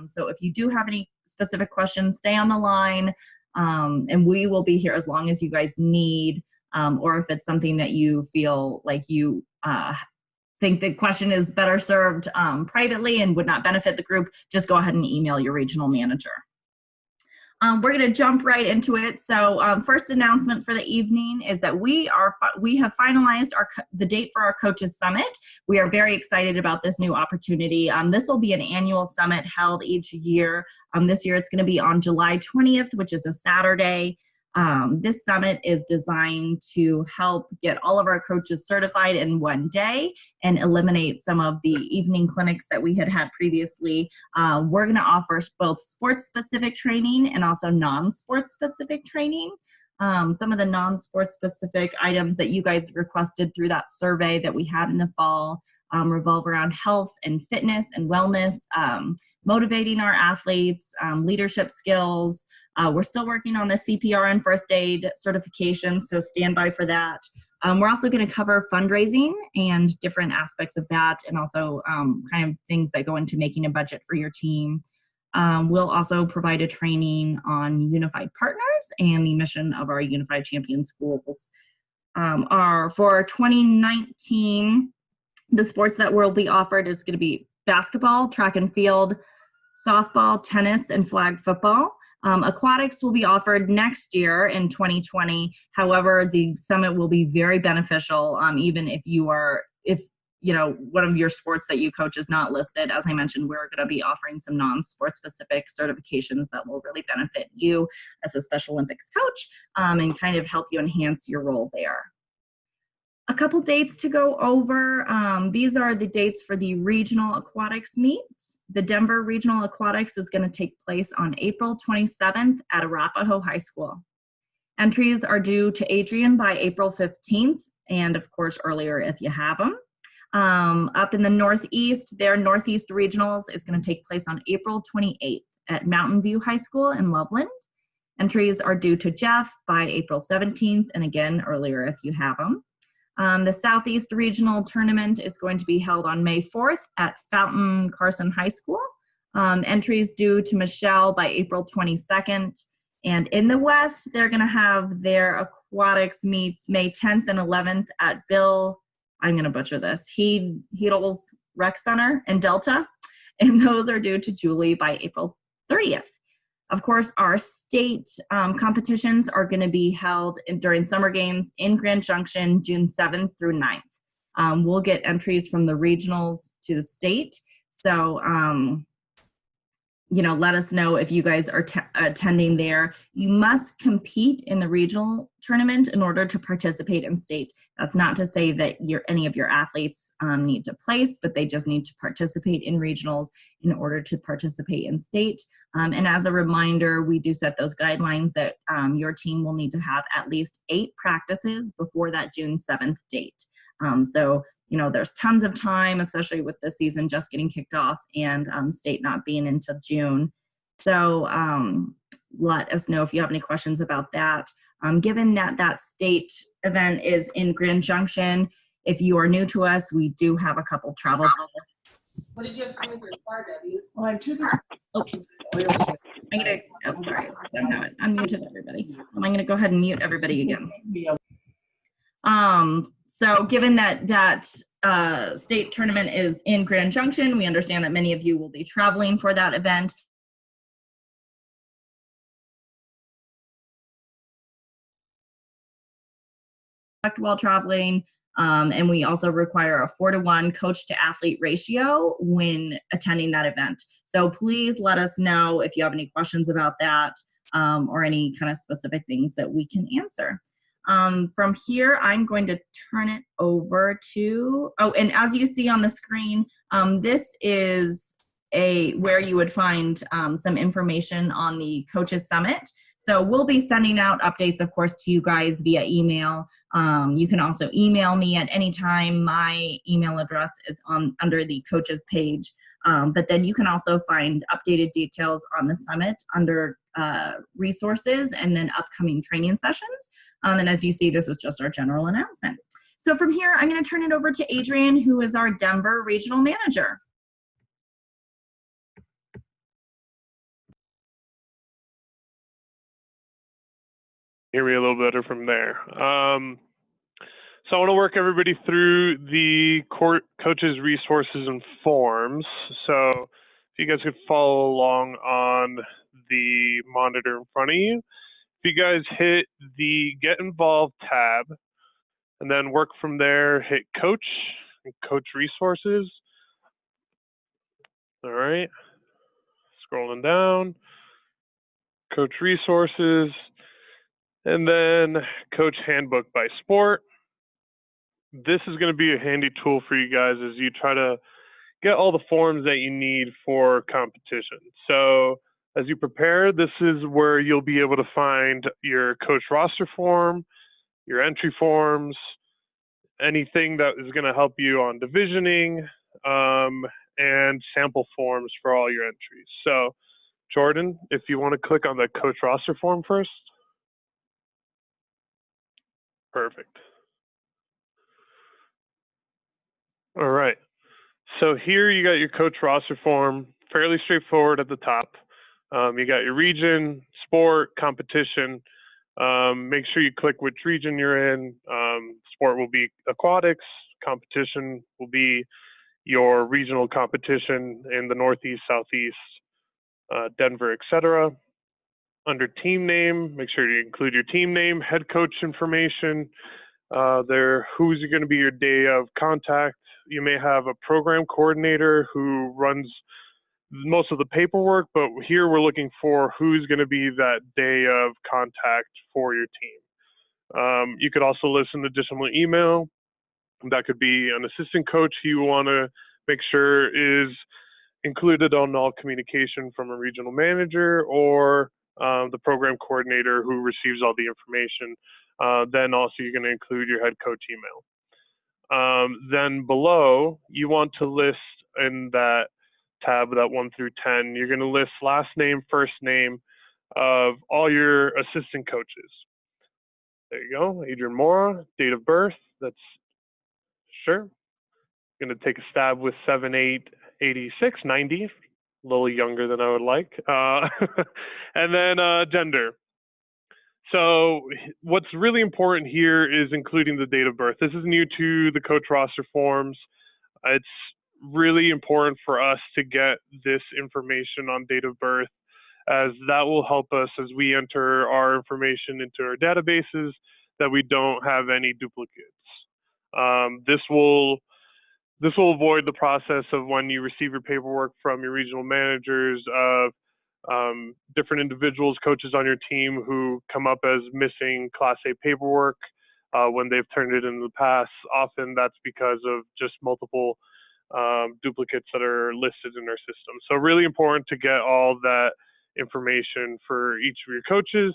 So if you do have any specific questions, stay on the line, and we will be here as long as you guys need, or if it's something that you feel like you think the question is better served privately and would not benefit the group, just go ahead and email your regional manager. We're going to jump right into it. So first announcement for the evening is that we have finalized the date for our Coaches Summit. We are very excited about this new opportunity. This will be an annual summit held each year. This year it's going to be on July 20th, which is a Saturday. This summit is designed to help get all of our coaches certified in one day and eliminate some of the evening clinics that we had previously. We're going to offer both sports-specific training and also non-sports-specific training. Some of the non-sports-specific items that you guys requested through that survey that we had in the fall revolve around health and fitness and wellness, motivating our athletes, leadership skills. We're still working on the CPR and first aid certification, so stand by for that. We're also going to cover fundraising and different aspects of that, and also kind of things that go into making a budget for your team. We'll also provide a training on Unified Partners and the mission of our Unified Champion Schools. For 2019, the sports that will be offered is going to be basketball, track and field, softball, tennis, and flag football. Aquatics will be offered next year in 2020. However, the summit will be very beneficial, even if one of your sports that you coach is not listed. As I mentioned, we're going to be offering some non-sports specific certifications that will really benefit you as a Special Olympics coach, and kind of help you enhance your role there. A couple dates to go over. These are the dates for the Regional Aquatics meets. The Denver Regional Aquatics is going to take place on April 27th at Arapahoe High School. Entries are due to Adrian by April 15th, and of course earlier if you have them. Up in the Northeast, their Northeast Regionals is going to take place on April 28th at Mountain View High School in Loveland. Entries are due to Jeff by April 17th, and again earlier if you have them. The Southeast Regional Tournament is going to be held on May 4th at Fountain Carson High School. Entries due to Michelle by April 22nd. And in the West, they're going to have their aquatics meets May 10th and 11th at Bill, I'm going to butcher this, Heedles Rec Center in Delta. And those are due to Julie by April 30th. Of course, our state competitions are going to be held during summer games in Grand Junction, June 7th through 9th. We'll get entries from the regionals to the state. So, let us know if you guys are attending there. You must compete in the regional tournament in order to participate in state. That's not to say that any of your athletes need to place, but they just need to participate in regionals in order to participate in state. And as a reminder, we do set those guidelines that your team will need to have at least 8 practices before that June 7th date. There's tons of time, especially with the season just getting kicked off and state not being until June. So let us know if you have any questions about that. Given that state event is in Grand Junction, if you are new to us, we do have a couple travel. What did you have to do with your car, Debbie? Well, I took it. Sorry, I unmuted everybody. I'm going to go ahead and mute everybody again. So given that state tournament is in Grand Junction, we understand that many of you will be traveling for that event. While traveling, and we also require a 4-to-1 coach to athlete ratio when attending that event. So please let us know if you have any questions about that, or any kind of specific things that we can answer. From here, I'm going to turn it over to, and as you see on the screen, this is where you would find some information on the Coaches Summit. So we'll be sending out updates, of course, to you guys via email. You can also email me at any time. My email address is under the Coaches page. But then you can also find updated details on the summit under resources and then upcoming training sessions. And as you see, this is just our general announcement. So from here, I'm going to turn it over to Adrian, who is our Denver Regional Manager. Hear me a little better from there. So I want to work everybody through the coaches resources and forms. So if you guys could follow along on the monitor in front of you. If you guys hit the Get Involved tab and then work from there, hit Coach and Coach Resources. All right, scrolling down, Coach Resources, and then Coach Handbook by Sport. This is going to be a handy tool for you guys as you try to get all the forms that you need for competition. So as you prepare, this is where you'll be able to find your coach roster form, your entry forms, anything that is going to help you on divisioning, and sample forms for all your entries. So Jordan, if you want to click on the coach roster form first. Perfect. All right. So here you got your coach roster form, fairly straightforward at the top. You got your region, sport, competition. Make sure you click which region you're in. Sport will be aquatics, competition will be your regional competition in the Northeast, Southeast, Denver, etc. Under team name, make sure you include your team name, head coach information, who's going to be your day of contact. You may have a program coordinator who runs most of the paperwork, but here we're looking for who's going to be that day of contact for your team. You could also list an additional email. That could be an assistant coach who you want to make sure is included on all communication from a regional manager, or the program coordinator who receives all the information. Then also you're going to include your head coach email. Then below, you want to list in that tab, that 1 through 10, you're going to list last name, first name of all your assistant coaches. There you go, Adrian Mora, date of birth, that's sure. Going to take a stab with 7/8/86, 90, a little younger than I would like. And then gender. So what's really important here is including the date of birth. This is new to the coach roster forms. It's really important for us to get this information on date of birth, as that will help us as we enter our information into our databases, that we don't have any duplicates. This will avoid the process of when you receive your paperwork from your regional managers of different individuals, coaches on your team who come up as missing Class A paperwork when they've turned it in the past. Often that's because of just multiple duplicates that are listed in our system. So really important to get all that information for each of your coaches.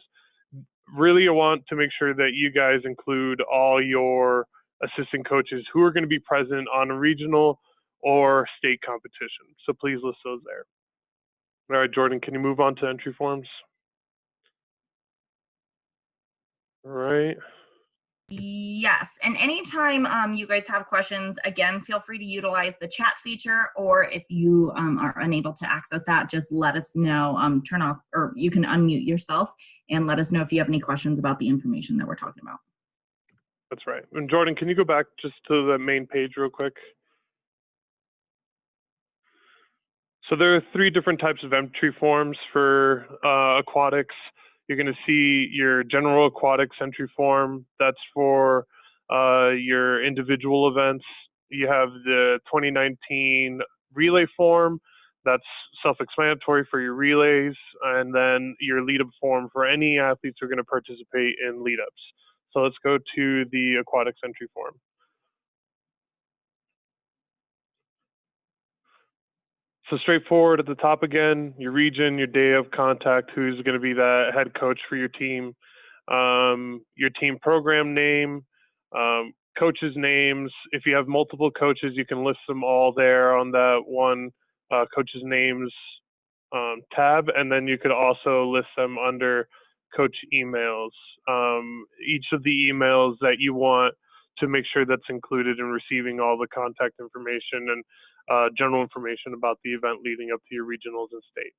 Really, I want to make sure that you guys include all your assistant coaches who are going to be present on a regional or state competition. So please list those there. All right, Jordan, can you move on to entry forms? All right. Yes, and anytime you guys have questions, again, feel free to utilize the chat feature, or if you are unable to access that, just let us know, turn off, or you can unmute yourself and let us know if you have any questions about the information that we're talking about. That's right. And Jordan, can you go back just to the main page real quick? So there are 3 different types of entry forms for aquatics. You're going to see your general aquatics entry form. That's for your individual events. You have the 2019 relay form. That's self-explanatory for your relays. And then your lead-up form for any athletes who are going to participate in lead-ups. So let's go to the aquatics entry form. So straightforward at the top again, your region, your day of contact, who's going to be the head coach for your team, your team program name, coaches' names. If you have multiple coaches, you can list them all there on that one coaches' names tab, and then you could also list them under coach emails. Each of the emails that you want to make sure that's included in receiving all the contact information and general information about the event leading up to your regionals and state.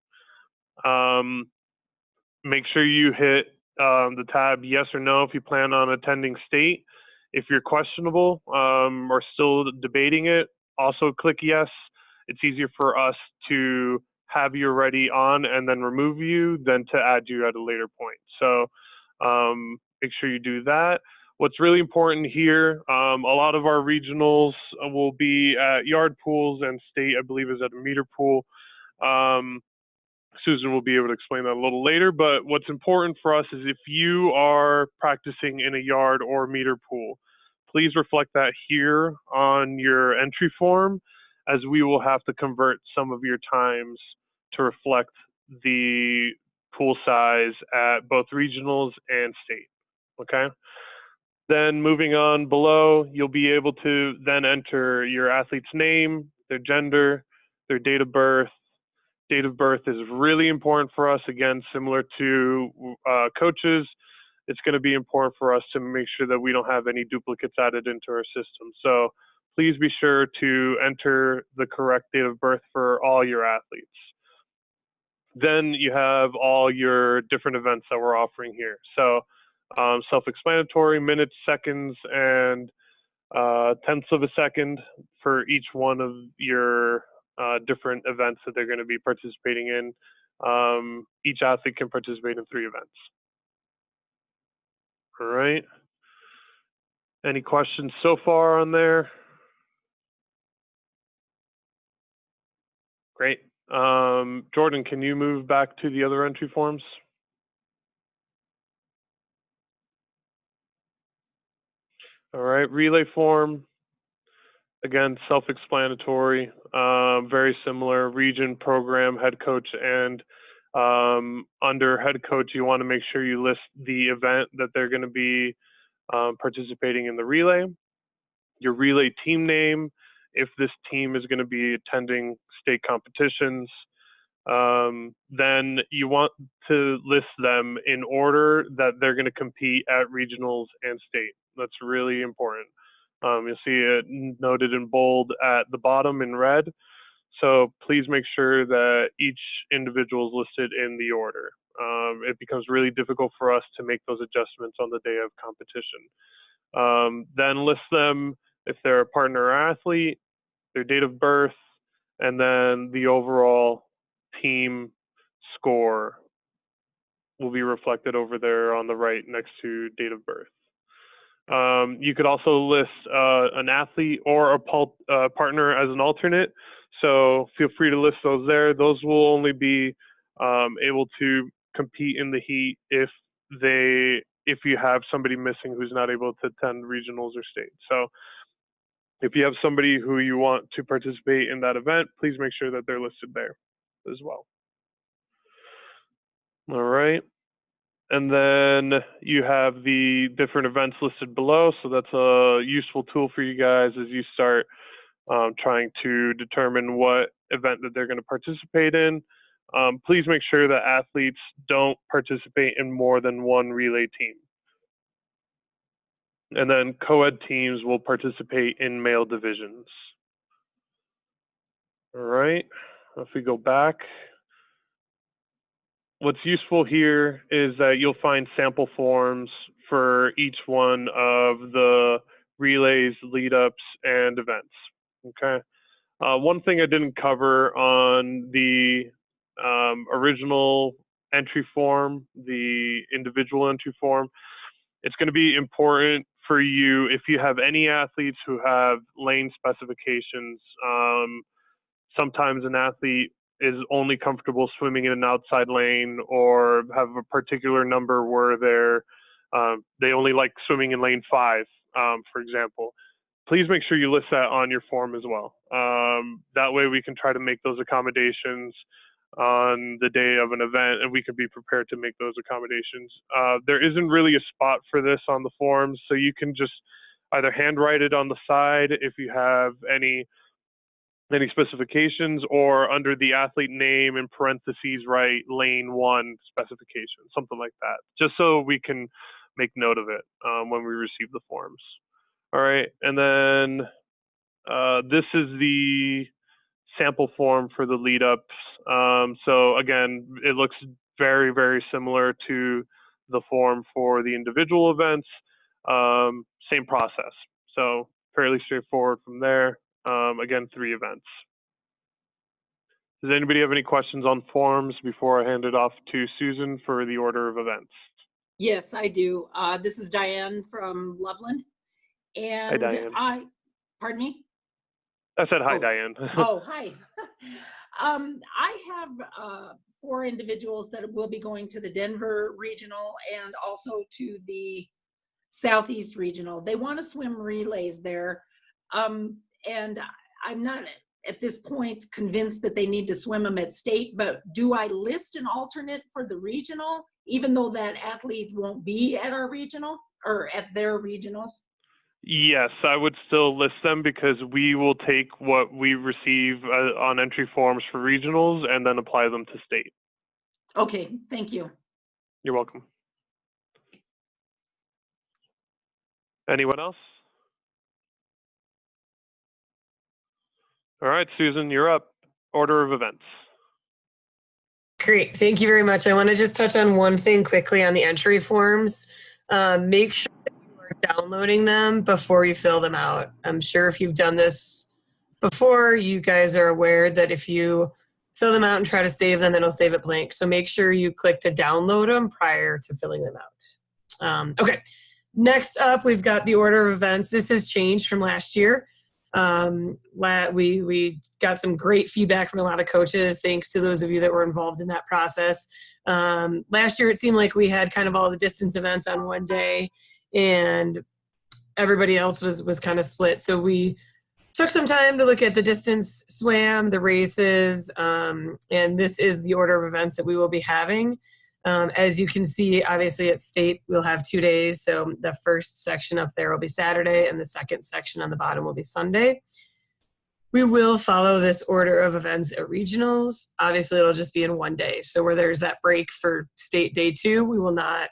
Make sure you hit the tab yes or no if you plan on attending state. If you're questionable or still debating it, also click yes. It's easier for us to have you already on and then remove you than to add you at a later point. So make sure you do that. What's really important here, a lot of our regionals will be at yard pools, and state, I believe, is at a meter pool. Susan will be able to explain that a little later, but what's important for us is if you are practicing in a yard or meter pool, please reflect that here on your entry form, as we will have to convert some of your times to reflect the pool size at both regionals and state, okay? Then moving on below, you'll be able to then enter your athlete's name, their gender, their date of birth. Date of birth is really important for us. Again, similar to coaches, it's going to be important for us to make sure that we don't have any duplicates added into our system. So please be sure to enter the correct date of birth for all your athletes. Then you have all your different events that we're offering here. So self-explanatory, minutes, seconds, and tenths of a second for each one of your different events that they're going to be participating in. Each athlete can participate in 3 events. All right. Any questions so far on there? Great. Jordan, can you move back to the other entry forms? All right, relay form. Again, self-explanatory, very similar, region, program, head coach, and under head coach, you want to make sure you list the event that they're going to be participating in the relay, your relay team name, if this team is going to be attending state competitions. Then you want to list them in order that they're going to compete at regionals and state. That's really important. You'll see it noted in bold at the bottom in red. So please make sure that each individual is listed in the order. It becomes really difficult for us to make those adjustments on the day of competition. Then list them if they're a partner or athlete, their date of birth, and then the overall team score will be reflected over there on the right next to date of birth. You could also list an athlete or a partner as an alternate. So feel free to list those there. Those will only be able to compete in the heat if you have somebody missing who's not able to attend regionals or state. So if you have somebody who you want to participate in that event, please make sure that they're listed there as well. All right. And then you have the different events listed below. So that's a useful tool for you guys as you start trying to determine what event that they're going to participate in. Please make sure that athletes don't participate in more than one relay team. And then co-ed teams will participate in male divisions. All right, if we go back, what's useful here is that you'll find sample forms for each one of the relays, lead ups, and events, okay? One thing I didn't cover on the original entry form, the individual entry form, it's going to be important for you if you have any athletes who have lane specifications. Sometimes an athlete is only comfortable swimming in an outside lane or have a particular number where they only like swimming in lane 5, for example. Please make sure you list that on your form as well. That way we can try to make those accommodations on the day of an event, and we can be prepared to make those accommodations. There isn't really a spot for this on the forms, so you can just either handwrite it on the side if you have any specifications, or under the athlete name in parentheses write lane 1 specification, something like that, just so we can make note of it when we receive the forms. All right, and then this is the sample form for the lead ups. So again, it looks very, very similar to the form for the individual events, same process. So fairly straightforward from there. Again, 3 events. Does anybody have any questions on forms before I hand it off to Susan for the order of events? Yes, I do. This is Diane from Loveland. And Diane. Pardon me? I said hi, Oh. Diane. Oh, hi. I have 4 individuals that will be going to the Denver Regional and also to the Southeast Regional. They want to swim relays there. And I'm not at this point convinced that they need to swim them at state, but do I list an alternate for the regional, even though that athlete won't be at our regional or at their regionals? Yes, I would still list them because we will take what we receive on entry forms for regionals and then apply them to state. Okay, thank you. You're welcome. Anyone else? All right, Susan, you're up. Order of events. Great, thank you very much. I want to just touch on one thing quickly on the entry forms. Make sure that you are downloading them before you fill them out. I'm sure if you've done this before, you guys are aware that if you fill them out and try to save them, it'll save it blank. So make sure you click to download them prior to filling them out. Okay, next up, we've got the order of events. This has changed from last year. We got some great feedback from a lot of coaches. Thanks to those of you that were involved in that process. Last year, it seemed like we had kind of all the distance events on one day and everybody else was kind of split. So we took some time to look at the distance swam, the races, and this is the order of events that we will be having. As you can see, obviously at state, we'll have 2 days. So the first section up there will be Saturday and the second section on the bottom will be Sunday. We will follow this order of events at regionals. Obviously, it'll just be in 1 day. So where there's that break for state day 2, we will not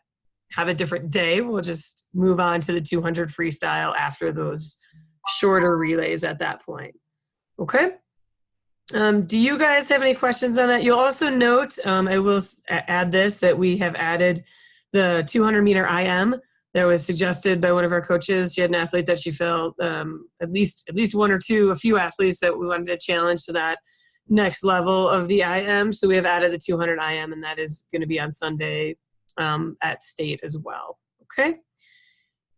have a different day. We'll just move on to the 200 freestyle after those shorter relays at that point. Okay? Do you guys have any questions on that? You'll also note, I will add this, that we have added the 200 meter IM that was suggested by one of our coaches. She had an athlete that she felt at least one or two, a few athletes that we wanted to challenge to that next level of the IM. So we have added the 200 IM, and that is going to be on Sunday at state as well. Okay.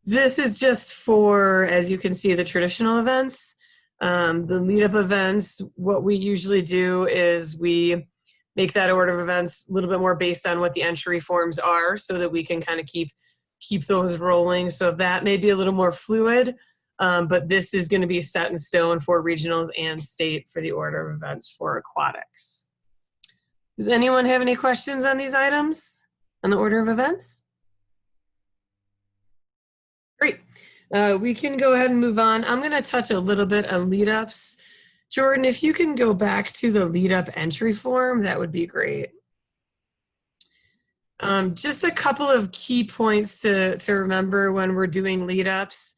This is just for, as you can see, the traditional events. The lead-up events, what we usually do is we make that order of events a little bit more based on what the entry forms are so that we can kind of keep those rolling. So that may be a little more fluid, but this is going to be set in stone for regionals and state for the order of events for aquatics. Does anyone have any questions on these items on the order of events? Great. We can go ahead and move on. I'm going to touch a little bit on lead-ups. Jordan, if you can go back to the lead-up entry form, that would be great. Just a couple of key points to remember when we're doing lead-ups.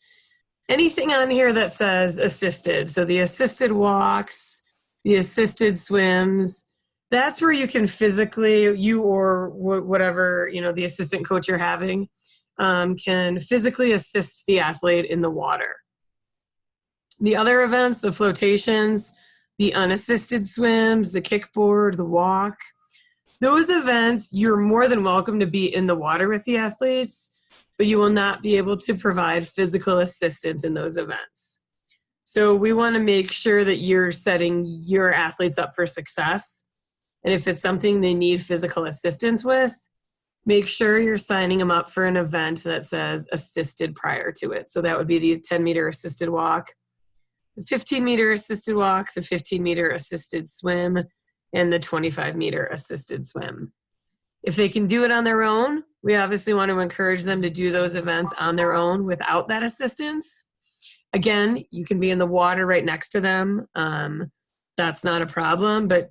Anything on here that says assisted, so the assisted walks, the assisted swims, that's where you can physically, you or whatever, the assistant coach you're having, can physically assist the athlete in the water. The other events, the flotations, the unassisted swims, the kickboard, the walk, those events, you're more than welcome to be in the water with the athletes, but you will not be able to provide physical assistance in those events. So we want to make sure that you're setting your athletes up for success. And if it's something they need physical assistance with, make sure you're signing them up for an event that says assisted prior to it. So that would be the 10-meter assisted walk, the 15-meter assisted walk, the 15-meter assisted swim, and the 25-meter assisted swim. If they can do it on their own, we obviously want to encourage them to do those events on their own without that assistance. Again, you can be in the water right next to them. That's not a problem, but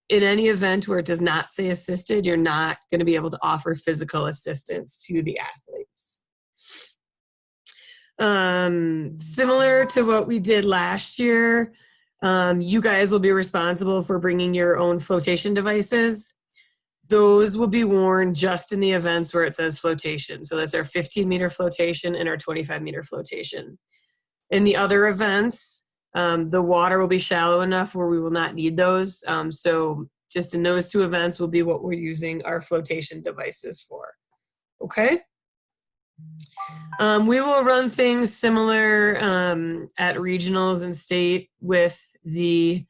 in any event where it does not say assisted, you're not going to be able to offer physical assistance to the athletes. Similar to what we did last year, you guys will be responsible for bringing your own flotation devices. those will be worn just in the events where it says flotation. So that's our 15-meter flotation and our 25-meter flotation. In the other events, the water will be shallow enough where we will not need those. So just in those 2 events will be what we're using our flotation devices for. Okay? We will run things similar at regionals and state with the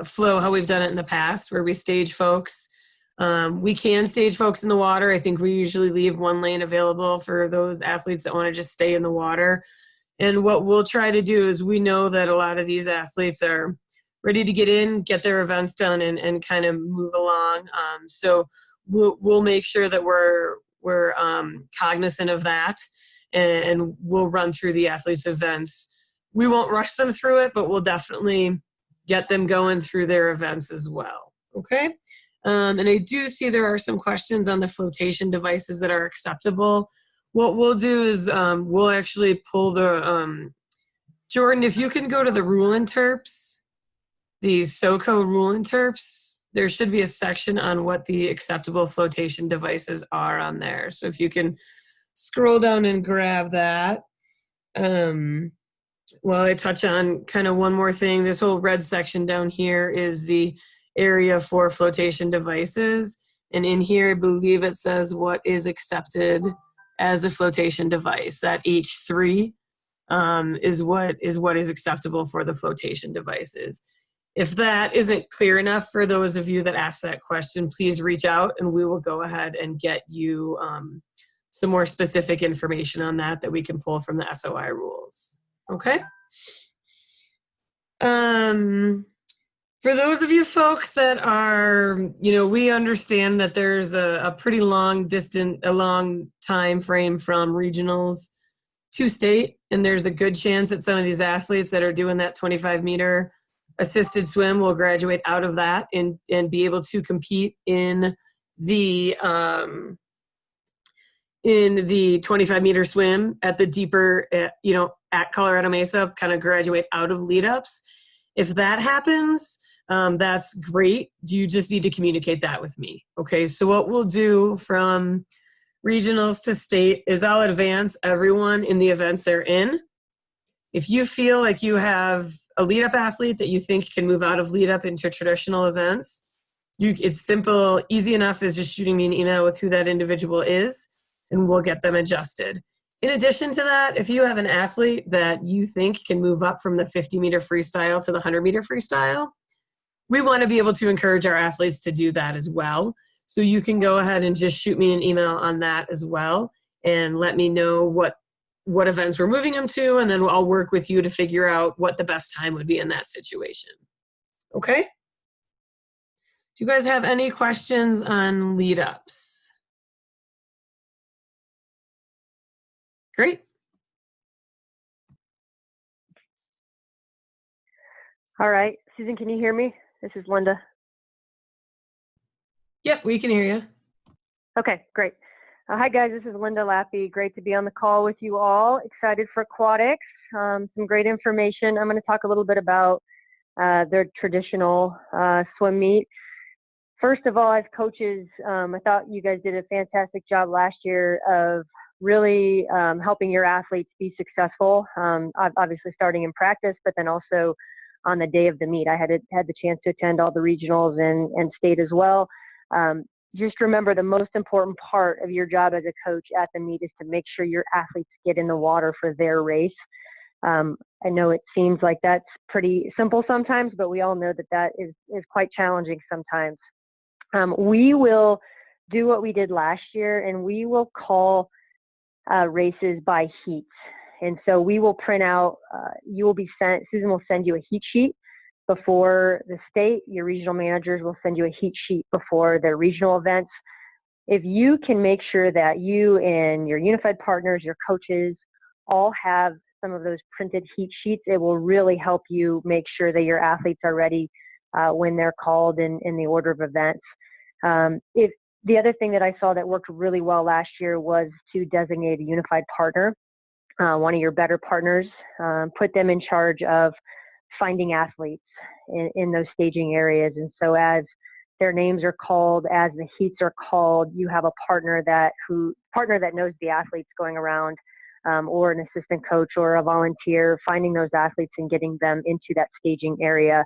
flow, how we've done it in the past, where we stage folks. We can stage folks in the water. I think we usually leave 1 lane available for those athletes that want to just stay in the water. And what we'll try to do is, we know that a lot of these athletes are ready to get in, get their events done, and kind of move along. So we'll make sure that we're cognizant of that, and we'll run through the athletes' events. We won't rush them through it, but we'll definitely get them going through their events as well. Okay? And I do see there are some questions on the flotation devices that are acceptable. What we'll do is we'll actually pull the, Jordan, if you can go to the rule interps, the SOCO rule interps, there should be a section on what the acceptable flotation devices are on there. So if you can scroll down and grab that. Well, I touch on kind of one more thing. This whole red section down here is the area for flotation devices. And in here, I believe it says what is accepted as a flotation device. That H3 is what is acceptable for the flotation devices. If that isn't clear enough for those of you that asked that question, please reach out and we will go ahead and get you some more specific information on that we can pull from the SOI rules. Okay? For those of you folks that are, we understand that there's a pretty long time frame from regionals to state, and there's a good chance that some of these athletes that are doing that 25-meter assisted swim will graduate out of that and be able to compete in the 25-meter swim at the deeper, at Colorado Mesa, kind of graduate out of lead ups. If that happens, that's great. You just need to communicate that with me. Okay, so what we'll do from regionals to state is I'll advance everyone in the events they're in. If you feel like you have a lead up athlete that you think can move out of lead up into traditional events, it's simple, easy enough as just shooting me an email with who that individual is, and we'll get them adjusted. In addition to that, if you have an athlete that you think can move up from the 50-meter freestyle to the 100-meter freestyle, we want to be able to encourage our athletes to do that as well. So you can go ahead and just shoot me an email on that as well and let me know what events we're moving them to, and then I'll work with you to figure out what the best time would be in that situation. Okay? Do you guys have any questions on lead ups? Great. All right. Susan, can you hear me? This is Linda. Yep, we can hear you. Okay, great. Hi, guys. This is Linda Lappy. Great to be on the call with you all. Excited for Aquatics. Some great information. I'm going to talk a little bit about their traditional swim meet. First of all, as coaches, I thought you guys did a fantastic job last year of really helping your athletes be successful, obviously starting in practice, but then also on the day of the meet. I had the chance to attend all the regionals and state as well. Just remember, the most important part of your job as a coach at the meet is to make sure your athletes get in the water for their race. I know it seems like that's pretty simple sometimes, but we all know that is quite challenging sometimes. We will do what we did last year, and we will call races by heats. And so we will print out, Susan will send you a heat sheet before the state. Your regional managers will send you a heat sheet before their regional events. If you can make sure that you and your unified partners, your coaches, all have some of those printed heat sheets, it will really help you make sure that your athletes are ready when they're called in the order of events. The other thing that I saw that worked really well last year was to designate a unified partner, one of your better partners, put them in charge of finding athletes in those staging areas. And so as their names are called, as the heats are called, you have a partner that knows the athletes going around, or an assistant coach or a volunteer finding those athletes and getting them into that staging area,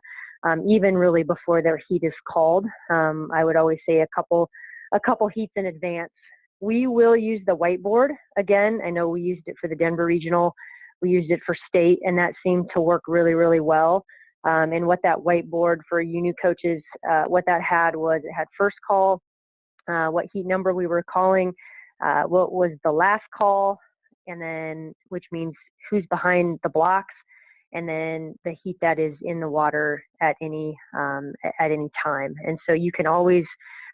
even really before their heat is called. I would always say a couple heats in advance. We will use the whiteboard again. I know we used it for the Denver Regional. We used it for state, and that seemed to work really, really well. And what that whiteboard for UNU coaches, what that had was it had first call, what heat number we were calling, what was the last call, and then which means who's behind the blocks, and then the heat that is in the water at any time. And so you can always,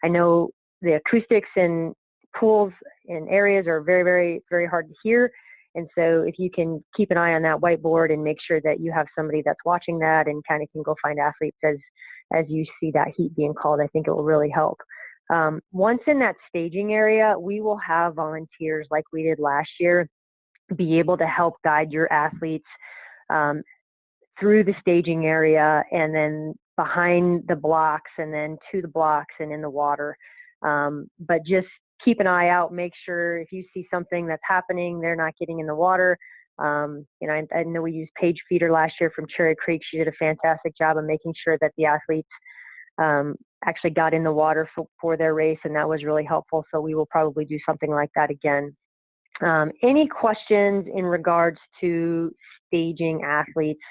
I know the acoustics in pools and areas are very, very, very hard to hear. And so if you can keep an eye on that whiteboard and make sure that you have somebody that's watching that and kind of can go find athletes as you see that heat being called, I think it will really help. Once in that staging area, we will have volunteers like we did last year be able to help guide your athletes through the staging area and then behind the blocks and then to the blocks and in the water. But just keep an eye out, make sure if you see something that's happening, they're not getting in the water. I know we used Paige Feeder last year from Cherry Creek. She did a fantastic job of making sure that the athletes actually got in the water for their race, and that was really helpful. So we will probably do something like that again. Any questions in regards to staging athletes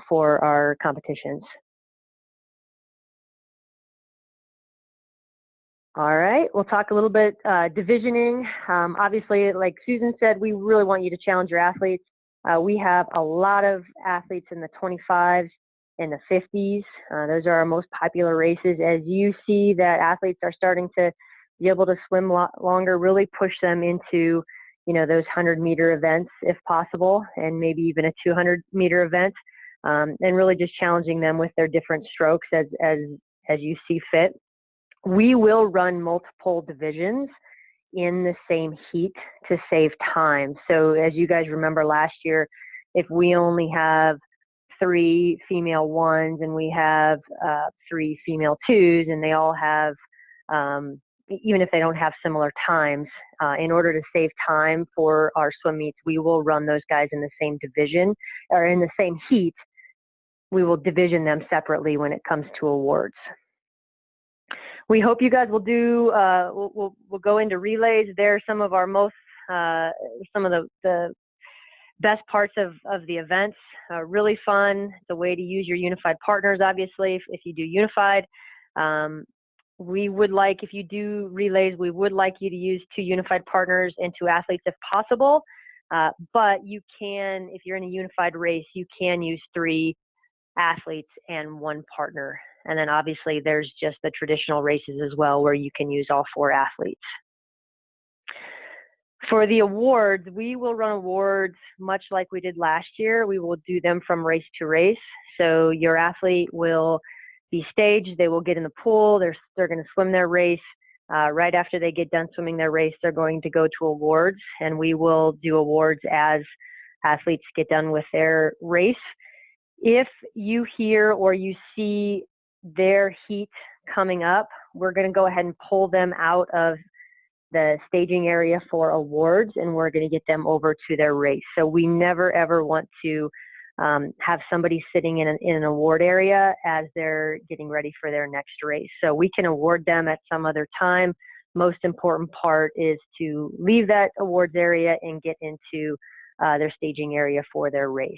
for our competitions? All right, we'll talk a little bit divisioning. Obviously, like Susan said, we really want you to challenge your athletes. We have a lot of athletes in the 25s and the 50s. Those are our most popular races. As you see that athletes are starting to be able to swim longer, really push them into, those 100-meter events if possible, and maybe even a 200-meter event, and really just challenging them with their different strokes as you see fit. We will run multiple divisions in the same heat to save time. So as you guys remember last year, if we only have 3 female 1s and we have 3 female 2s, and they all have, even if they don't have similar times, in order to save time for our swim meets, we will run those guys in the same division or in the same heat. We will division them separately when it comes to awards. We hope you guys will do, we'll go into relays. They're some of our most, some of the best parts of the events. Really fun. It's a way to use your unified partners, obviously, if you do unified. We would like, if you do relays, we would like you to use 2 unified partners and 2 athletes if possible. But you can, if you're in a unified race, you can use 3 athletes and 1 partner. And then obviously there's just the traditional races as well where you can use all 4 athletes. For the awards, we will run awards much like we did last year. We will do them from race to race. So your athlete will be staged. They will get in the pool. They're going to swim their race. Right after they get done swimming their race, they're going to go to awards. And we will do awards as athletes get done with their race. If you hear or you see their heat coming up, we're going to go ahead and pull them out of the staging area for awards, and we're going to get them over to their race. So we never ever want to have somebody sitting in an award area as they're getting ready for their next race. So we can award them at some other time. Most important part is to leave that awards area and get into their staging area for their race.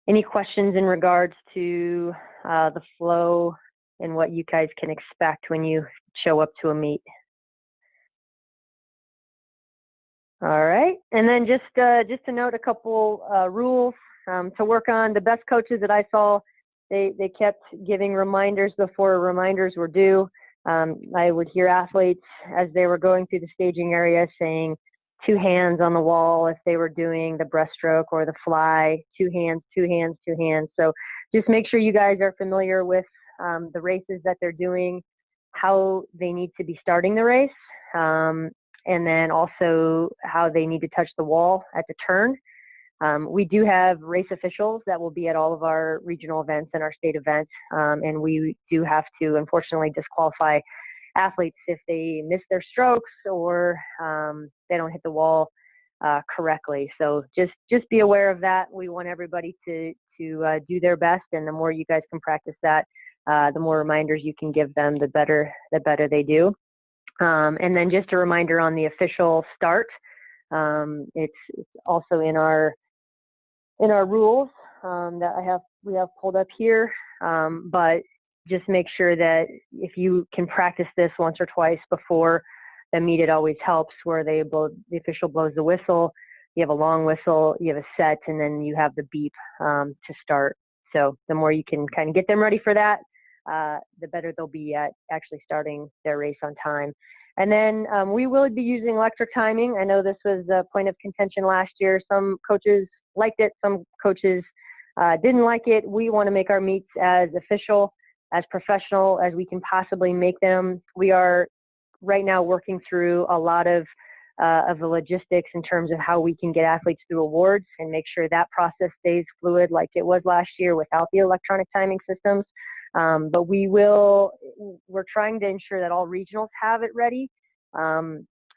Any questions in regards to the flow and what you guys can expect when you show up to a meet? All right, and then just to note a couple rules to work on. The best coaches that I saw, they kept giving reminders before reminders were due. I would hear athletes as they were going through the staging area saying 2 hands on the wall if they were doing the breaststroke or the fly, 2 hands, 2 hands, 2 hands. So just make sure you guys are familiar with the races that they're doing, how they need to be starting the race, and then also how they need to touch the wall at the turn. We do have race officials that will be at all of our regional events and our state events, and we do have to, unfortunately, disqualify athletes if they miss their strokes or they don't hit the wall correctly. So just be aware of that. We want everybody to do their best, and the more you guys can practice that, the more reminders you can give them, the better they do. And then just a reminder on the official start. It's also in our rules that we have pulled up here. But just make sure that if you can practice this once or twice before the meet, it always helps, where the official blows the whistle. You have a long whistle, you have a set, and then you have the beep to start. So the more you can kind of get them ready for that, the better they'll be at actually starting their race on time. And then we will be using electric timing. I know this was a point of contention last year. Some coaches liked it, some coaches didn't like it. We want to make our meets as official, as professional as we can possibly make them. We are right now working through a lot of the logistics in terms of how we can get athletes through awards and make sure that process stays fluid like it was last year without the electronic timing systems. But we're trying to ensure that all regionals have it ready.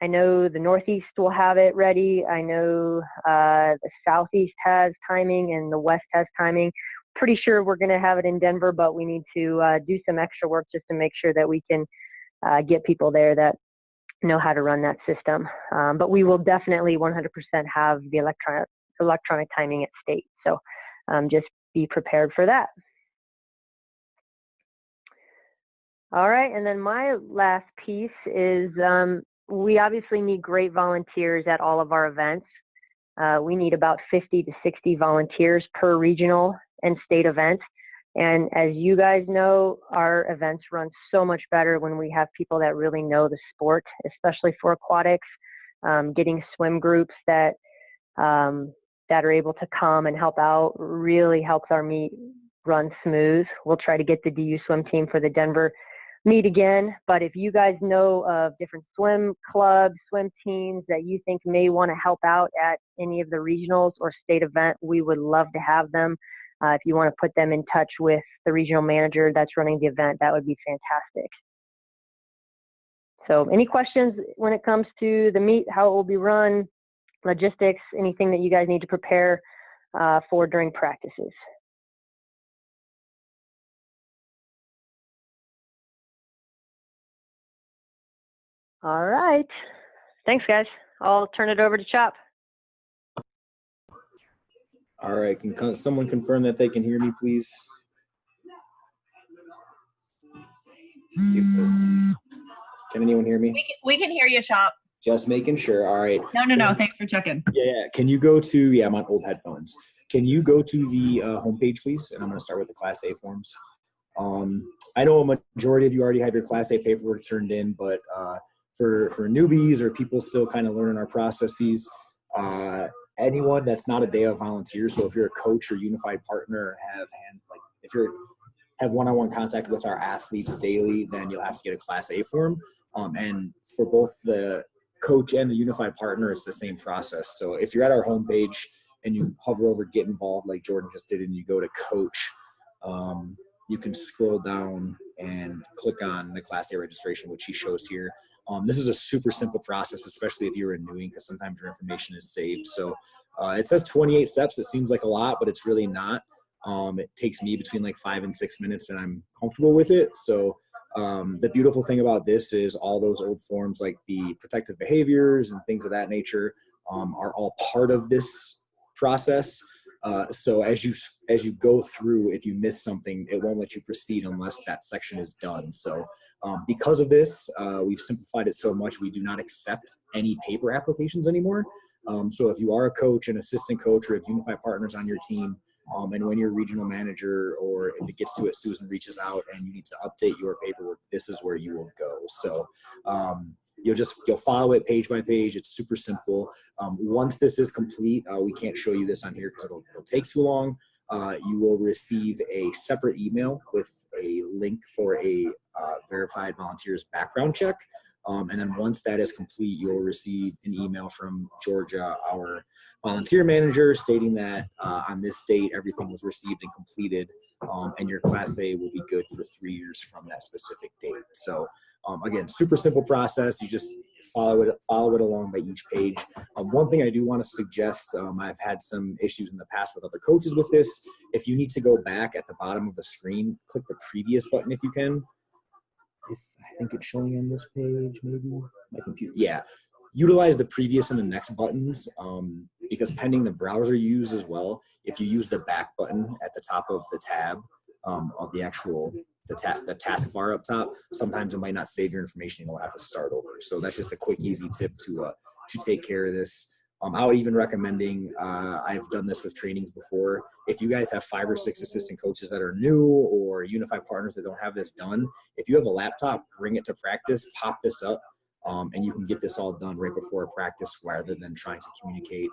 I know the Northeast will have it ready. I know the Southeast has timing and the West has timing. Pretty sure we're going to have it in Denver, but we need to do some extra work just to make sure that we can get people there that know how to run that system. But we will definitely 100% have the electronic timing at state. So just be prepared for that. All right, and then my last piece is we obviously need great volunteers at all of our events. We need about 50 to 60 volunteers per regional and state event. And as you guys know, our events run so much better when we have people that really know the sport, especially for aquatics. Getting swim groups that are able to come and help out really helps our meet run smooth. We'll try to get the DU swim team for the Denver meet again, but if you guys know of different swim clubs, swim teams that you think may want to help out at any of the regionals or state event, we would love to have them. If you want to put them in touch with the regional manager that's running the event, that would be fantastic. So any questions when it comes to the meet, how it will be run, logistics, anything that you guys need to prepare for during practices? All right. Thanks, guys. I'll turn it over to Chop. All right. Can someone confirm that they can hear me, please? Can anyone hear me? We can hear you, Chop. Just making sure. All right. No. Thanks for checking. Yeah. Can you go to, I'm on old headphones. Can you go to the homepage, please? And I'm going to start with the Class A forms. I know a majority of you already have your Class A paperwork turned in, but for newbies or people still kind of learning our processes, anyone that's not a day of volunteer, so if you're a coach or unified partner, if you have one-on-one contact with our athletes daily, then you'll have to get a Class A form. And for both the coach and the unified partner, it's the same process. So if you're at our homepage and you hover over Get Involved like Jordan just did and you go to Coach, you can scroll down and click on the Class A registration, which he shows here. This is a super simple process, especially if you're renewing, because sometimes your information is saved. So it says 28 steps. It seems like a lot, but it's really not. It takes me between like 5 and 6 minutes, and I'm comfortable with it. So the beautiful thing about this is all those old forms, like the protective behaviors and things of that nature, are all part of this process. So as you go through, if you miss something, it won't let you proceed unless that section is done. So because of this, we've simplified it so much, we do not accept any paper applications anymore. So if you are a coach, an assistant coach, or if unified partners on your team, and when your regional manager, or if it gets to it, Susan reaches out and you need to update your paperwork, this is where you will go. So you'll follow it page by page. It's super simple. Once this is complete, we can't show you this on here because it'll take too long. You will receive a separate email with a link for a verified volunteers background check. And then once that is complete, you'll receive an email from Georgia, our volunteer manager stating that on this date, everything was received and completed, and your Class A will be good for 3 years from that specific date. So again, super simple process. You just follow it along by each page. One thing I do want to suggest, I've had some issues in the past with other coaches with this. If you need to go back at the bottom of the screen, click the previous button if you can. I think it's showing on this page, maybe my computer. Yeah, utilize the previous and the next buttons, because pending the browser you use as well. If you use the back button at the top of the tab of the actual the taskbar up top, sometimes it might not save your information. You'll have to start over. So that's just a quick, easy tip to take care of this. I would even recommending, I've done this with trainings before. If you guys have 5 or 6 assistant coaches that are new or unified partners that don't have this done, if you have a laptop, bring it to practice, pop this up, and you can get this all done right before a practice rather than trying to communicate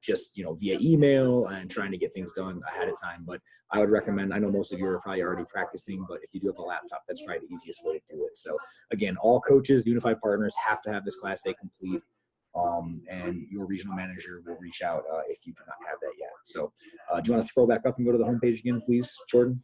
just via email and trying to get things done ahead of time. But I would recommend, I know most of you are probably already practicing, but if you do have a laptop, that's probably the easiest way to do it. So again, all coaches, unified partners have to have this Class A complete. And your regional manager will reach out if you do not have that yet. So do you want to scroll back up and go to the homepage again, please, Jordan?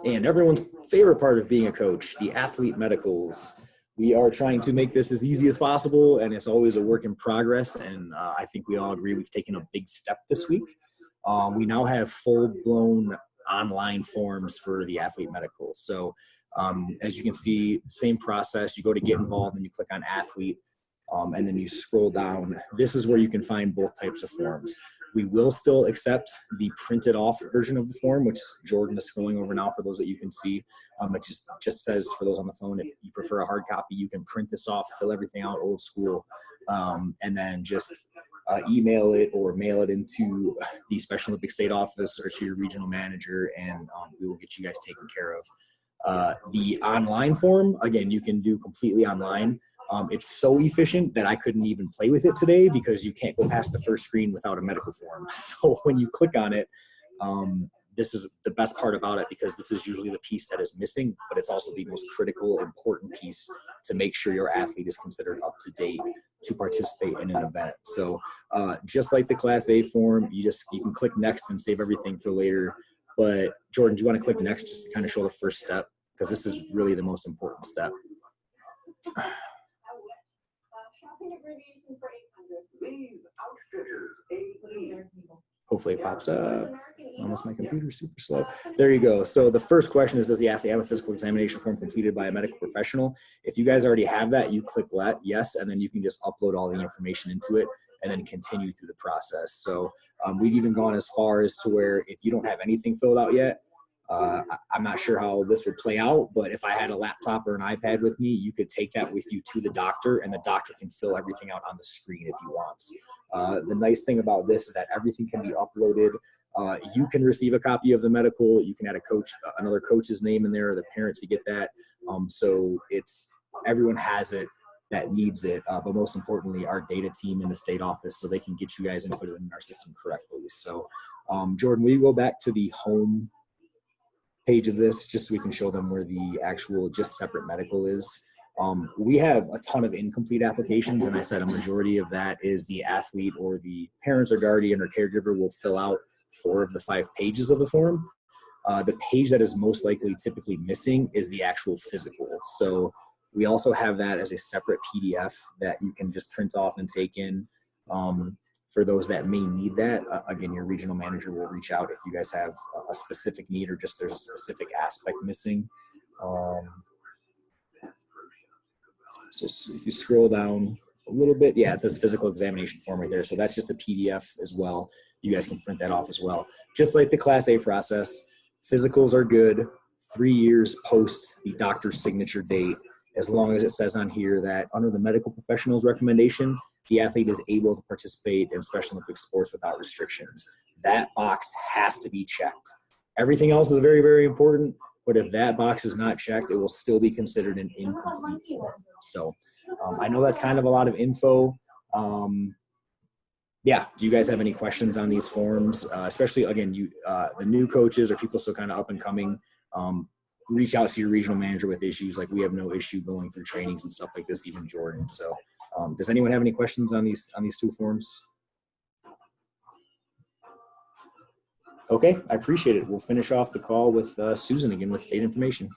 And everyone's favorite part of being a coach, the athlete medicals. We are trying to make this as easy as possible, and it's always a work in progress. And I think we all agree we've taken a big step this week. We now have full-blown online forms for the athlete medicals. So as you can see, same process. You go to get involved and you click on athlete, and then you scroll down. This is where you can find both types of forms. We will still accept the printed off version of the form, which Jordan is scrolling over now for those that you can see. It just says for those on the phone, if you prefer a hard copy, you can print this off, fill everything out old school, and then just email it or mail it into the Special Olympics State Office or to your regional manager, and we will get you guys taken care of. The online form, again, you can do completely online. It's so efficient that I couldn't even play with it today because you can't go past the first screen without a medical form. So when you click on it, this is the best part about it because this is usually the piece that is missing, but it's also the most critical, important piece to make sure your athlete is considered up to date to participate in an event. So just like the Class A form, you can click next and save everything for later. But Jordan, do you want to click next just to kind of show the first step? Because this is really the most important step. Hopefully it pops up, unless my computer's super slow. There you go. So the first question is, does the athlete have a physical examination form completed by a medical professional? If you guys already have that, you click yes, and then you can just upload all the information into it and then continue through the process. So we've even gone as far as to where if you don't have anything filled out yet, I'm not sure how this would play out, but if I had a laptop or an iPad with me, you could take that with you to the doctor and the doctor can fill everything out on the screen if he wants. The nice thing about this is that everything can be uploaded. You can receive a copy of the medical. You can add another coach's name in there, or the parents to get that. So everyone has it that needs it, but most importantly, our data team in the state office, so they can get you guys inputted in our system correctly. So Jordan, will you go back to the home page of this just so we can show them where the actual just separate medical is? We have a ton of incomplete applications, and I said a majority of that is the athlete or the parents or guardian or caregiver will fill out 4 of the 5 pages of the form. The page that is most likely typically missing is the actual physical. So we also have that as a separate PDF that you can just print off and take in. For those that may need that, again, your regional manager will reach out if you guys have a specific need or just there's a specific aspect missing. So if you scroll down a little bit, yeah, it says physical examination form right there. So that's just a PDF as well. You guys can print that off as well. Just like the Class A process, physicals are good 3 years post the doctor's signature date, as long as it says on here that under the medical professional's recommendation, the athlete is able to participate in Special Olympic sports without restrictions. That box has to be checked. Everything else is very, very important, but if that box is not checked, it will still be considered an incomplete form. So I know that's kind of a lot of info. Yeah, do you guys have any questions on these forms? Especially, again, the new coaches or people still kind of up and coming. reach out to your regional manager with issues. Like, we have no issue going through trainings and stuff like this, even Jordan. So does anyone have any questions on these two forms? Okay, I appreciate it. We'll finish off the call with Susan again with state information.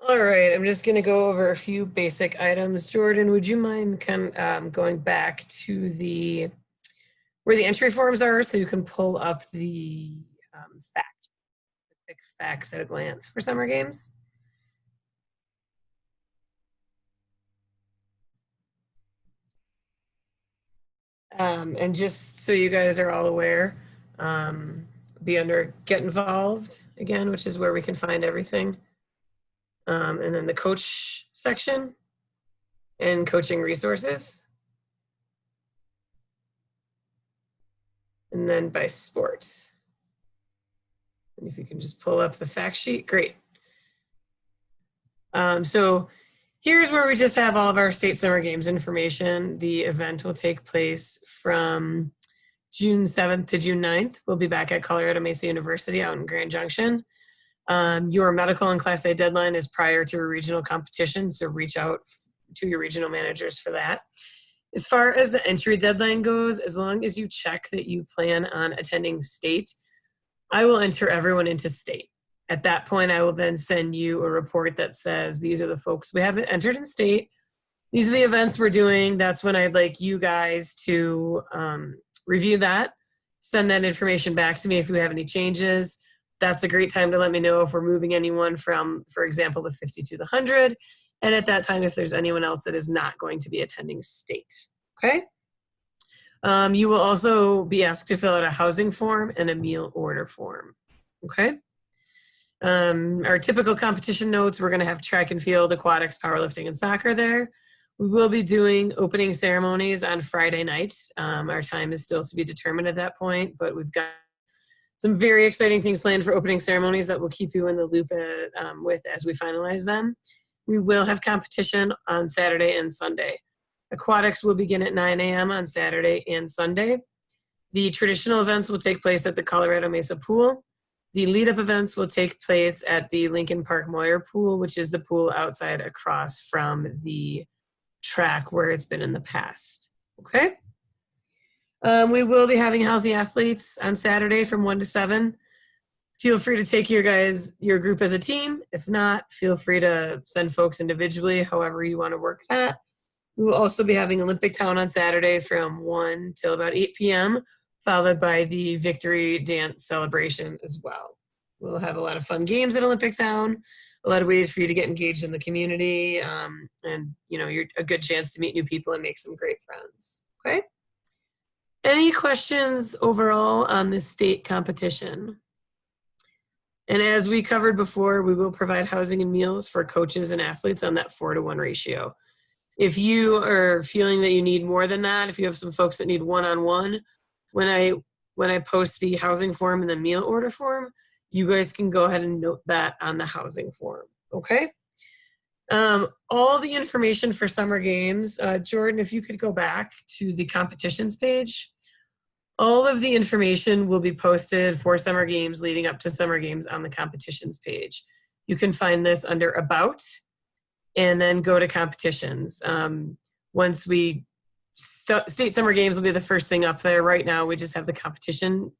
All right, I'm just going to go over a few basic items. Jordan, would you mind going back to where the entry forms are so you can pull up the facts at a glance for summer games? And just so you guys are all aware, be under Get Involved again, which is where we can find everything. And then the coach section and coaching resources. And then by sports. And if you can just pull up the fact sheet, great. So here's where we just have all of our state summer games information. The event will take place from June 7th to June 9th. We'll be back at Colorado Mesa University out in Grand Junction. Your medical and Class A deadline is prior to a regional competition, so reach out to your regional managers for that. As far as the entry deadline goes, as long as you check that you plan on attending state, I will enter everyone into state. At that point, I will then send you a report that says, these are the folks we haven't entered in state. These are the events we're doing. That's when I'd like you guys to review that, send that information back to me if you have any changes. That's a great time to let me know if we're moving anyone from, for example, the 50 to the 100. And at that time, if there's anyone else that is not going to be attending state, okay? You will also be asked to fill out a housing form and a meal order form, okay? Our typical competition notes, we're gonna have track and field, aquatics, powerlifting, and soccer there. We will be doing opening ceremonies on Friday night. Our time is still to be determined at that point, but we've got some very exciting things planned for opening ceremonies that we'll keep you in the loop with as we finalize them. We will have competition on Saturday and Sunday. Aquatics will begin at 9 a.m. on Saturday and Sunday. The traditional events will take place at the Colorado Mesa Pool. The lead-up events will take place at the Lincoln Park Moyer Pool, which is the pool outside across from the track where it's been in the past, okay? We will be having healthy athletes on Saturday from 1 to 7. Feel free to take your group as a team. If not, feel free to send folks individually, however you want to work that. We will also be having Olympic Town on Saturday from 1 till about 8 p.m., followed by the Victory Dance celebration as well. We'll have a lot of fun games at Olympic Town, a lot of ways for you to get engaged in the community, and you're a good chance to meet new people and make some great friends, okay? Any questions overall on this state competition? And as we covered before, we will provide housing and meals for coaches and athletes on that 4-to-1 ratio. If you are feeling that you need more than that, if you have some folks that need one-on-one, when I post the housing form and the meal order form, you guys can go ahead and note that on the housing form, okay? All the information for summer games, Jordan, if you could go back to the competitions page, all of the information will be posted for summer games leading up to summer games on the competitions page. You can find this under About and then go to competitions. Once state summer games will be the first thing up there. Right now, we just have the competition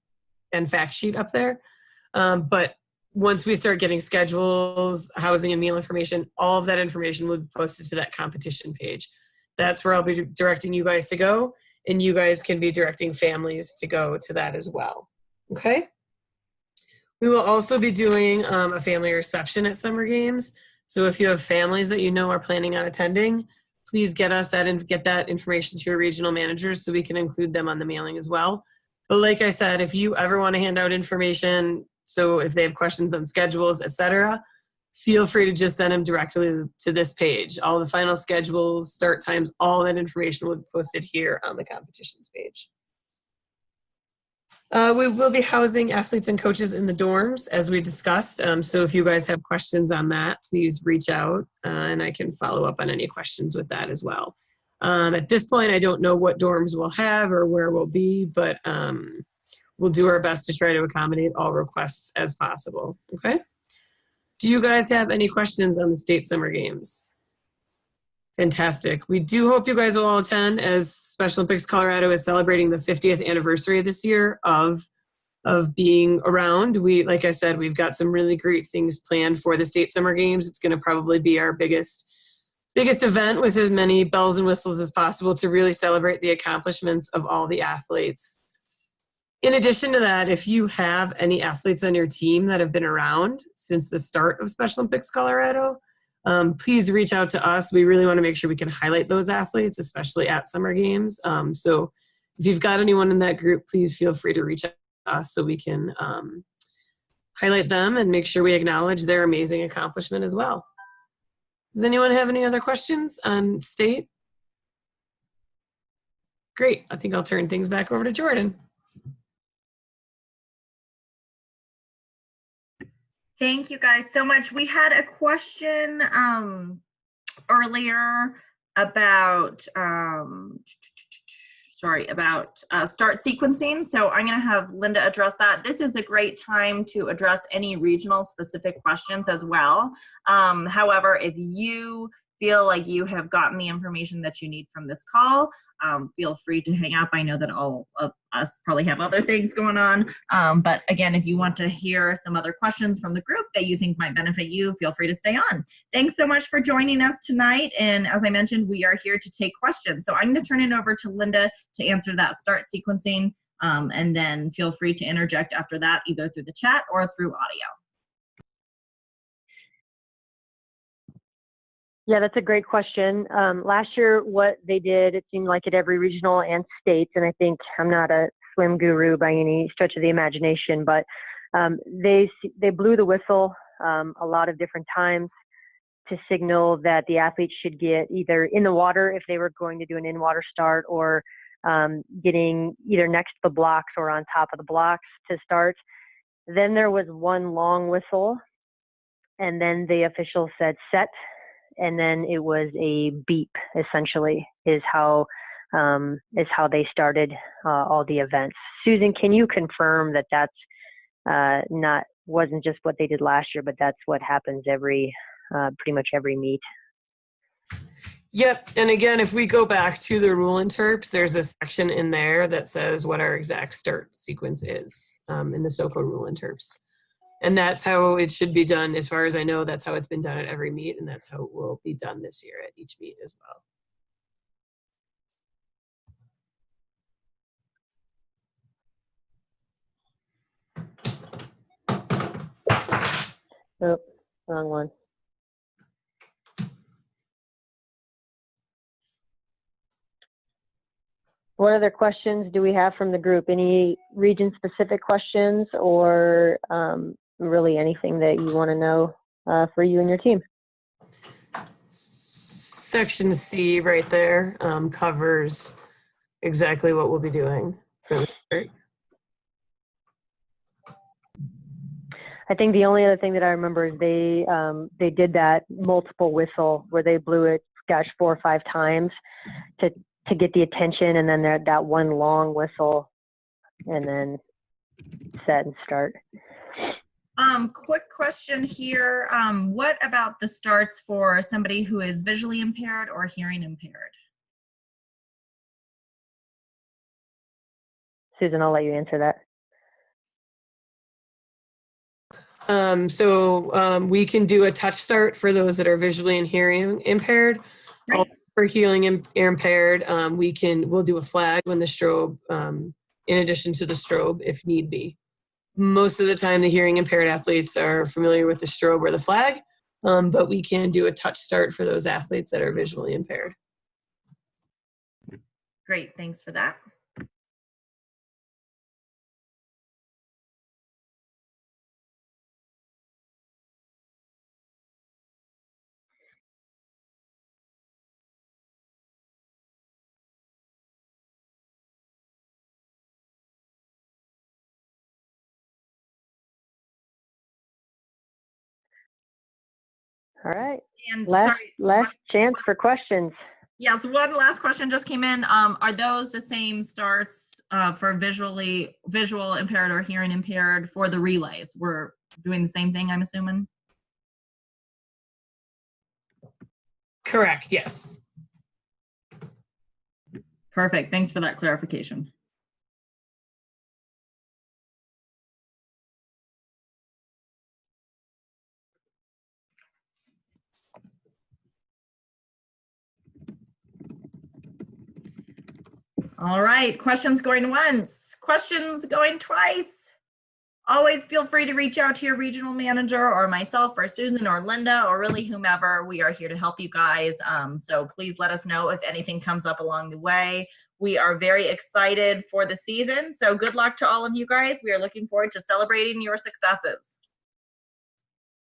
and fact sheet up there. But once we start getting schedules, housing and meal information, all of that information will be posted to that competition page. That's where I'll be directing you guys to go, and you guys can be directing families to go to that as well, okay? We will also be doing a family reception at summer games. So if you have families that you know are planning on attending, please get that information to your regional managers so we can include them on the mailing as well. But like I said, if you ever want to hand out information, so if they have questions on schedules, etc., feel free to just send them directly to this page. All the final schedules, start times, all that information will be posted here on the competitions page. We will be housing athletes and coaches in the dorms, as we discussed. So if you guys have questions on that, please reach out and I can follow up on any questions with that as well. At this point, I don't know what dorms we'll have or where we'll be, but we'll do our best to try to accommodate all requests as possible. Okay. Do you guys have any questions on the state summer games? Fantastic. We do hope you guys will all attend, as Special Olympics Colorado is celebrating the 50th anniversary this year of being around. Like I said, we've got some really great things planned for the state summer games. It's going to probably be our biggest event with as many bells and whistles as possible to really celebrate the accomplishments of all the athletes. In addition to that, if you have any athletes on your team that have been around since the start of Special Olympics Colorado, please reach out to us. We really want to make sure we can highlight those athletes, especially at summer games. So if you've got anyone in that group, please feel free to reach out to us so we can highlight them and make sure we acknowledge their amazing accomplishment as well. Does anyone have any other questions on state? Great. I think I'll turn things back over to Jordan. Thank you guys so much. We had a question earlier about start sequencing. So I'm going to have Linda address that. This is a great time to address any regional specific questions as well. However, if you feel like you have gotten the information that you need from this call, feel free to hang up. I know that all of us probably have other things going on. But again, if you want to hear some other questions from the group that you think might benefit you, feel free to stay on. Thanks so much for joining us tonight. And as I mentioned, we are here to take questions. So I'm going to turn it over to Linda to answer that start sequencing. And then feel free to interject after that, either through the chat or through audio. Yeah, that's a great question. Last year, what they did, it seemed like at every regional and states, and I think I'm not a swim guru by any stretch of the imagination, but they blew the whistle a lot of different times to signal that the athletes should get either in the water if they were going to do an in-water start, or getting either next to the blocks or on top of the blocks to start. Then there was one long whistle, and then the official said set. And then it was a beep, essentially, is how they started all the events. Susan, can you confirm that that's wasn't just what they did last year, but that's what happens pretty much every meet? Yep. And again, if we go back to the rule interps, there's a section in there that says what our exact start sequence is in the SOFA rule interps. And that's how it should be done. As far as I know, that's how it's been done at every meet, and that's how it will be done this year at each meet as well. Oh, wrong one. What other questions do we have from the group? Any region-specific questions, or really anything that you want to know for you and your team? Section C right there covers exactly what we'll be doing for the start. I think the only other thing that I remember is they did that multiple whistle where they blew it, 4 or 5 times to get the attention, and then that one long whistle, and then set and start. Quick question here. What about the starts for somebody who is visually impaired or hearing impaired? Susan, I'll let you answer that. We can do a touch start for those that are visually and hearing impaired. Right. For hearing impaired, we'll do a flag when the strobe, in addition to the strobe, if need be. Most of the time, the hearing impaired athletes are familiar with the strobe or the flag, but we can do a touch start for those athletes that are visually impaired. Great, thanks for that. All right. And Last sorry, chance for questions. Yes, one last question just came in. Are those the same starts for visual impaired or hearing impaired for the relays? We're doing the same thing, I'm assuming? Correct, yes. Perfect. Thanks for that clarification. All right, questions going once, questions going twice. Always feel free to reach out to your regional manager or myself or Susan or Linda or really whomever. We are here to help you guys. So please let us know if anything comes up along the way. We are very excited for the season. So good luck to all of you guys. We are looking forward to celebrating your successes.